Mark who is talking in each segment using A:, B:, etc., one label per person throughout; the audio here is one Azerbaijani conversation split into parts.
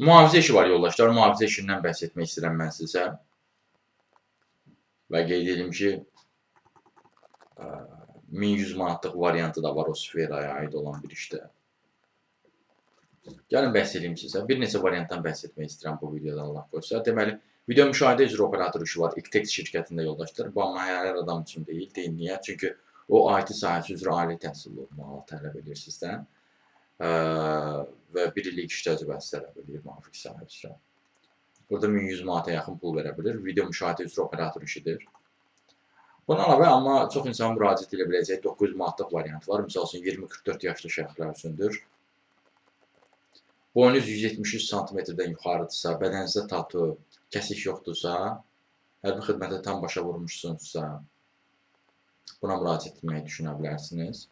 A: Mühafizə işi var yoldaşlar. Mühafizə işindən bəhs etmək istəyirəm mən sizə. Və qeyd edim ki, 1100 manatlıq variantı da var o sferaya aid olan bir işdə. Gəlin bəhs edeyim sizə. Bir neçə variantdan bəhs etmək istəyirəm bu videoda Allah qoysa. Deməli, video müşahidə üzrə operator işi var. İKTEX şirkətində yoldaşlar. Bu amma hər adam üçün deyil. Niyə? Çünki o IT sahəsi üzrə ali təhsil olmalı tələb edir sizdən. Və 1 illik iş təcrübəsi tələb edir müvafiq sahə üzrə. Burada 1100 manata yaxın pul verə bilir. Video müşahidə üzrə operator işidir. Bundan əlavə, amma çox insan müraciət edə biləcək 900 manatlıq variant var. Misal üçün 20-44 yaşlı şəxslər üçündür. Boyunuz 173 sm-dən yuxarıdırsa, bədəninizdə tatu, kəsik yoxdursa, hərbi xidmətə tam başa vurmuşsunuzsa, buna müraciət etməyi düşünə bilərsiniz.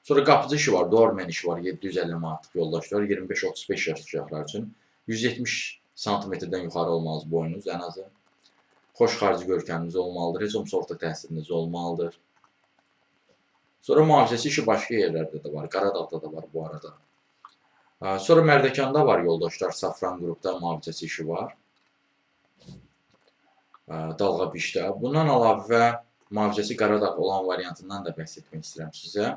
A: Sonra qapıcı işi var, doorman işi var, 750 manatlıq yoldaşlar, 25-35 yaşlı uşaqlar üçün. 170 sm-dən yuxarı olmalısınız boyunuz, ən azı. Xoş xarici görkəminiz olmalıdır, heç olmasa orta təhsiliniz olmalıdır. Sonra mühafizəsi işi başqa yerlərdə də var, Qaradağda da var bu arada. Sonra Mərdəkanda var yoldaşlar, Safran qrupda mühafizəsi işi var. Dalğa bişdə. Bundan əlavə mühafizəsi Qaradağ olan variantından da bəhs etmək istəyirəm sizə.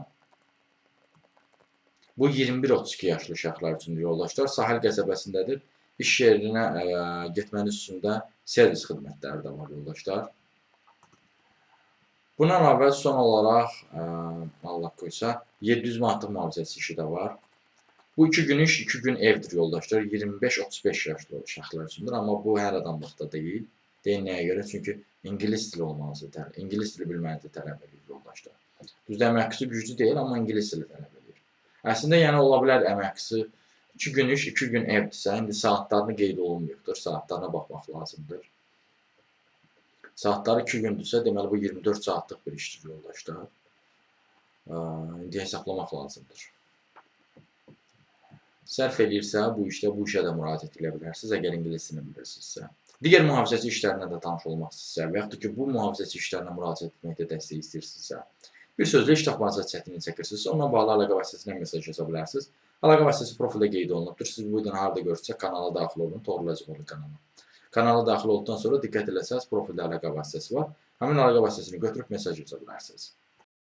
A: Bu 21-32 yaşlı uşaqlar üçündür yoldaşlar. Sahil qəsəbəsindədir. İş yerinə getməniz üstündə servis xidmətləri də var yoldaşlar. Bundan əlavə son olaraq Allah qoysa 700 manatlıq mühafizəsi işi də var. Bu 2 gün iş, 2 gün evdir yoldaşlar. 25-35 yaşlı uşaqlar üçündür. Amma bu hər adamlıqda deyil. Deyil nəyə görə? Çünki İngilis dili olmanızı tələb, İngilis dili bilmənizi tələb edir yoldaşlar. Düzdür, əmək güclü deyil, amma İngilis dili tələb edir. Əslində, yəni ola bilər əmək 2 gün iş, 2 gün evdirsə, indi saatlarını qeyd olunmuyordur, saatlarına baxmaq lazımdır. Saatları 2 gündürsə, deməli bu 24 saatlıq bir işdir yoldaşlar. İndi hesaplamaq lazımdır. Sərf edirsə, bu işə də müraciət edə bilərsiniz, əgər ingilisini bilirsinizsə. Digər mühafizəçi işlərinə də tanış olmaq istəyirsə və yaxud da ki, bu mühafizəçi işlərinə müraciət etməkdə dəstək istəyirsinizsə, bir sözlə iş tapmanıza çətinlik çəkirsinizsə, onunla bağlı əlaqə vasitəsilə mesaj yaza bilərsiniz. Əlaqə vasitəsi profildə qeyd olunubdur. Siz bu videonu harada görürsünüzsə, kanala daxil olun, Toğrul kanalına. Kanala daxil olduqdan sonra diqqət eləsəz, profildə əlaqə vasitəsi var. Həmin əlaqə vasitəsini götürüb mesaj yaza bilərsiniz.